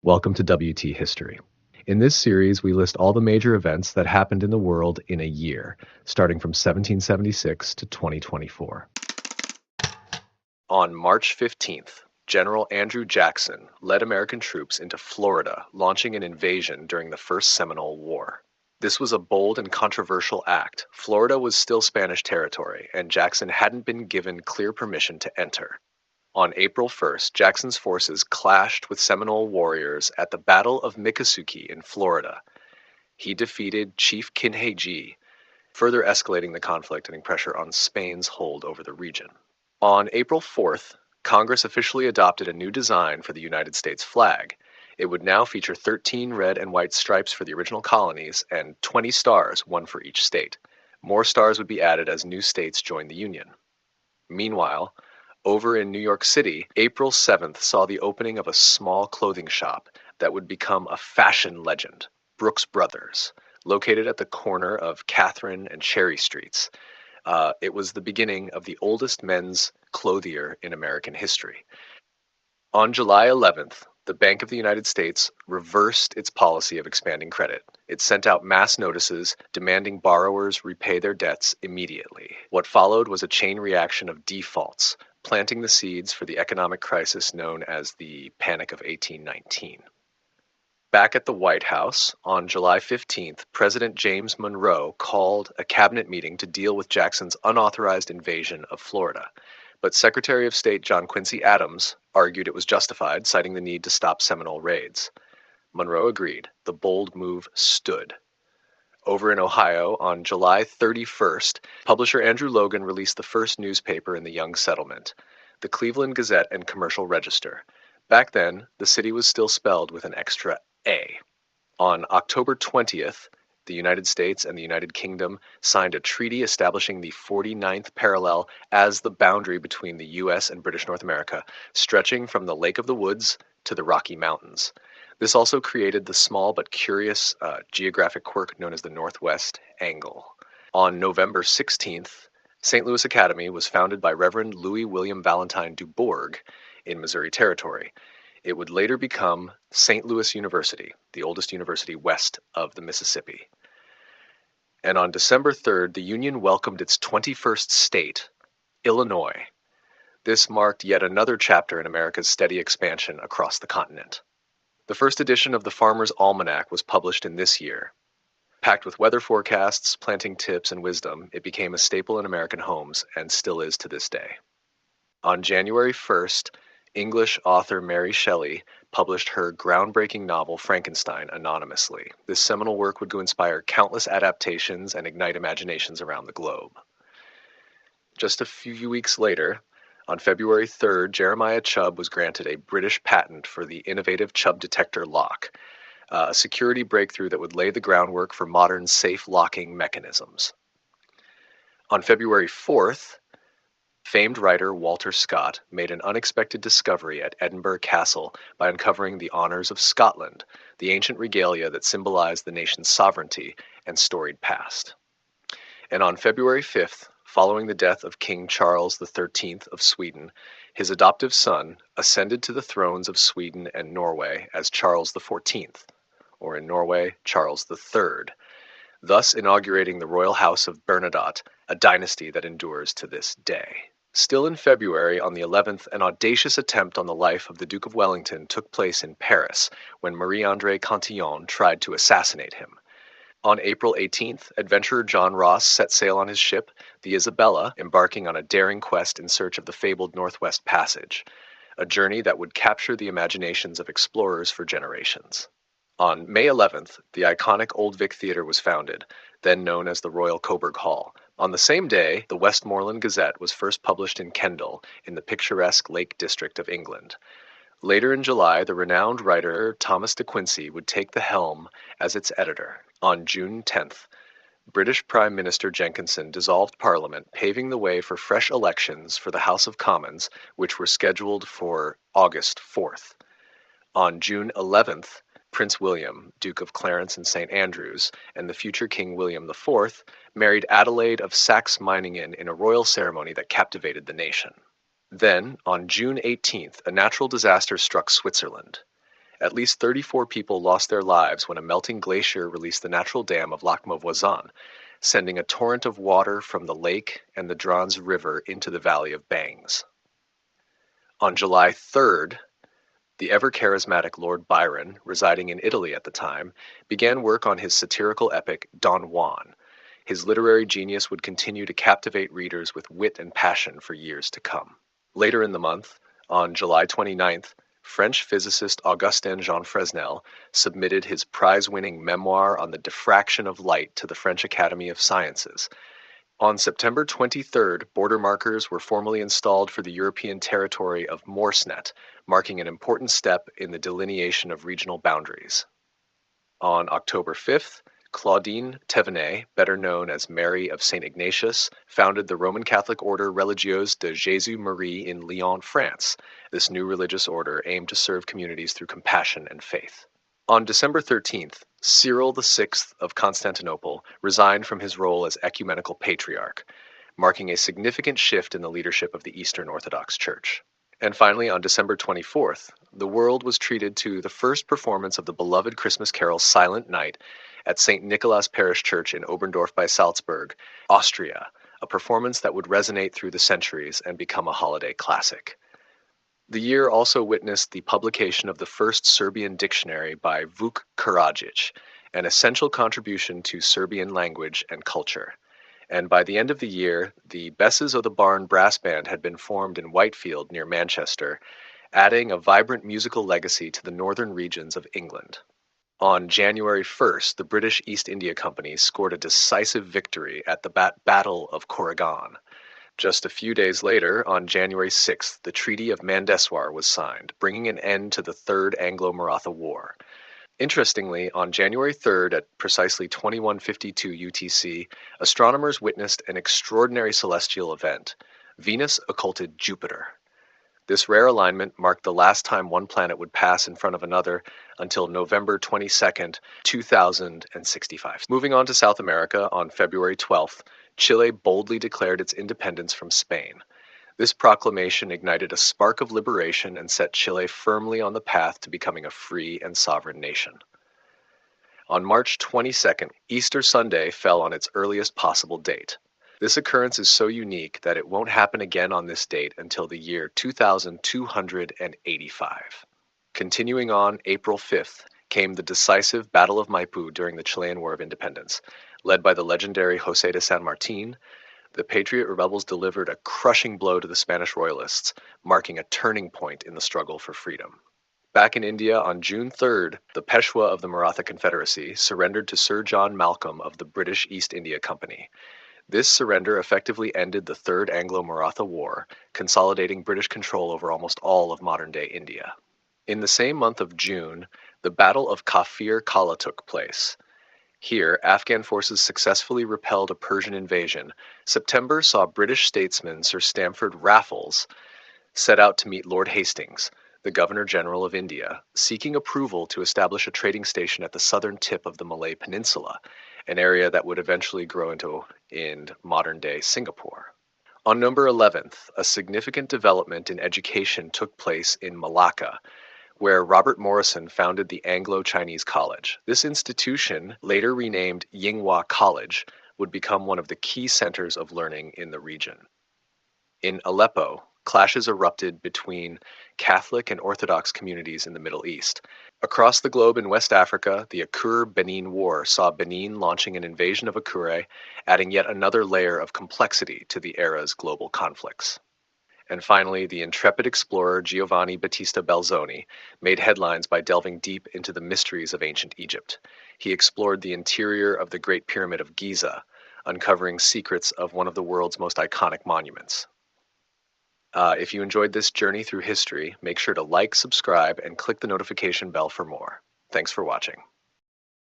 Welcome to WT History. In this series, we list all the major events that happened in the world in a year, starting from 1776 to 2024. On March 15th, General Andrew Jackson led American troops into Florida, launching an invasion during the First Seminole War. This was a bold and controversial act. Florida was still Spanish territory, and Jackson hadn't been given clear permission to enter. On April 1st, Jackson's forces clashed with Seminole warriors at the Battle of Miccosukee in Florida. He defeated Chief Kinhei, further escalating the conflict and putting pressure on Spain's hold over the region. On April 4th, Congress officially adopted a new design for the United States flag. It would now feature 13 red and white stripes for the original colonies and 20 stars, one for each state. More stars would be added as new states joined the Union. Meanwhile, over in New York City, April 7th saw the opening of a small clothing shop that would become a fashion legend, Brooks Brothers, located at the corner of Catherine and Cherry Streets. It was the beginning of the oldest men's clothier in American history. On July 11th, the Bank of the United States reversed its policy of expanding credit. It sent out mass notices demanding borrowers repay their debts immediately. What followed was a chain reaction of defaults, planting the seeds for the economic crisis known as the Panic of 1819. Back at the White House, on July 15th, President James Monroe called a cabinet meeting to deal with Jackson's unauthorized invasion of Florida. But Secretary of State John Quincy Adams argued it was justified, citing the need to stop Seminole raids. Monroe agreed. The bold move stood. Over in Ohio, on July 31st, publisher Andrew Logan released the first newspaper in the young settlement, the Cleveland Gazette and Commercial Register. Back then, the city was still spelled with an extra A. On October 20th, the United States and the United Kingdom signed a treaty establishing the 49th parallel as the boundary between the U.S. and British North America, stretching from the Lake of the Woods to the Rocky Mountains. This also created the small but curious geographic quirk known as the Northwest Angle. On November 16th, St. Louis Academy was founded by Reverend Louis William Valentine Dubourg in Missouri Territory. It would later become St. Louis University, the oldest university west of the Mississippi. And on December 3rd, the Union welcomed its 21st state, Illinois. This marked yet another chapter in America's steady expansion across the continent. The first edition of the Farmers Almanac was published in this year. Packed with weather forecasts, planting tips, and wisdom, it became a staple in American homes and still is to this day. On January 1st, English author Mary Shelley published her groundbreaking novel Frankenstein anonymously. This seminal work would go inspire countless adaptations and ignite imaginations around the globe. Just a few weeks later, on February 3rd, Jeremiah Chubb was granted a British patent for the innovative Chubb detector lock, a security breakthrough that would lay the groundwork for modern safe locking mechanisms. On February 4th, famed writer Walter Scott made an unexpected discovery at Edinburgh Castle by uncovering the honors of Scotland, the ancient regalia that symbolized the nation's sovereignty and storied past. And on February 5th, following the death of King Charles XIII of Sweden, his adoptive son ascended to the thrones of Sweden and Norway as Charles XIV, or in Norway, Charles III, thus inaugurating the royal house of Bernadotte, a dynasty that endures to this day. Still in February, on the 11th, an audacious attempt on the life of the Duke of Wellington took place in Paris when Marie-André Cantillon tried to assassinate him. On April 18th, adventurer John Ross set sail on his ship, the Isabella, embarking on a daring quest in search of the fabled Northwest Passage, a journey that would capture the imaginations of explorers for generations. On May 11th, the iconic Old Vic Theatre was founded, then known as the Royal Coburg Hall. On the same day, the Westmoreland Gazette was first published in Kendal, in the picturesque Lake District of England. Later in July, the renowned writer Thomas de Quincey would take the helm as its editor. On June 10th, British Prime Minister Jenkinson dissolved Parliament, paving the way for fresh elections for the House of Commons, which were scheduled for August 4th. On June 11th, Prince William, Duke of Clarence and St. Andrews, and the future King William IV, married Adelaide of Saxe-Meiningen in a royal ceremony that captivated the nation. Then, on June 18th, a natural disaster struck Switzerland. At least 34 people lost their lives when a melting glacier released the natural dam of Lac Voisin, sending a torrent of water from the lake and the Drans River into the valley of Bangs. On July 3rd, the ever-charismatic Lord Byron, residing in Italy at the time, began work on his satirical epic Don Juan. His literary genius would continue to captivate readers with wit and passion for years to come. Later in the month, on July 29th, French physicist Augustin Jean Fresnel submitted his prize-winning memoir on the diffraction of light to the French Academy of Sciences. On September 23rd, border markers were formally installed for the European territory of Morsnet, marking an important step in the delineation of regional boundaries. On October 5th, Claudine Thévenet, better known as Mary of St. Ignatius, founded the Roman Catholic Order Religieuse de Jésus-Marie in Lyon, France. This new religious order aimed to serve communities through compassion and faith. On December 13th, Cyril VI of Constantinople resigned from his role as ecumenical patriarch, marking a significant shift in the leadership of the Eastern Orthodox Church. And finally, on December 24th, the world was treated to the first performance of the beloved Christmas carol Silent Night at St. Nicholas Parish Church in Oberndorf by Salzburg, Austria, a performance that would resonate through the centuries and become a holiday classic. The year also witnessed the publication of the first Serbian dictionary by Vuk Karadžić, an essential contribution to Serbian language and culture. And by the end of the year, the Besses o' the Barn brass band had been formed in Whitefield near Manchester, adding a vibrant musical legacy to the northern regions of England. On January 1st, the British East India Company scored a decisive victory at the Battle of Koregaon. Just a few days later, on January 6th, the Treaty of Mandeswar was signed, bringing an end to the Third Anglo-Maratha War. Interestingly, on January 3rd at precisely 2152 UTC, astronomers witnessed an extraordinary celestial event. Venus occulted Jupiter. This rare alignment marked the last time one planet would pass in front of another until November 22nd, 2065. Moving on to South America, on February 12th, Chile boldly declared its independence from Spain. This proclamation ignited a spark of liberation and set Chile firmly on the path to becoming a free and sovereign nation. On March 22nd, Easter Sunday fell on its earliest possible date. This occurrence is so unique that it won't happen again on this date until the year 2285. Continuing on April 5th came the decisive Battle of Maipú during the Chilean War of Independence. Led by the legendary José de San Martín, the Patriot rebels delivered a crushing blow to the Spanish royalists, marking a turning point in the struggle for freedom. Back in India on June 3rd, the Peshwa of the Maratha Confederacy surrendered to Sir John Malcolm of the British East India Company. This surrender effectively ended the Third Anglo-Maratha War, consolidating British control over almost all of modern-day India. In the same month of June, the Battle of Kafir Kala took place. Here, Afghan forces successfully repelled a Persian invasion. September saw British statesman Sir Stamford Raffles set out to meet Lord Hastings, the Governor-General of India, seeking approval to establish a trading station at the southern tip of the Malay Peninsula, an area that would eventually grow in modern-day Singapore. On November 11th, a significant development in education took place in Malacca, where Robert Morrison founded the Anglo-Chinese College. This institution, later renamed Yinghua College, would become one of the key centers of learning in the region. In Aleppo, clashes erupted between Catholic and Orthodox communities in the Middle East. Across the globe in West Africa, the Akur-Benin War saw Benin launching an invasion of Akure, adding yet another layer of complexity to the era's global conflicts. And finally, the intrepid explorer Giovanni Battista Belzoni made headlines by delving deep into the mysteries of ancient Egypt. He explored the interior of the Great Pyramid of Giza, uncovering secrets of one of the world's most iconic monuments. If you enjoyed this journey through history, make sure to like, subscribe, and click the notification bell for more. Thanks for watching.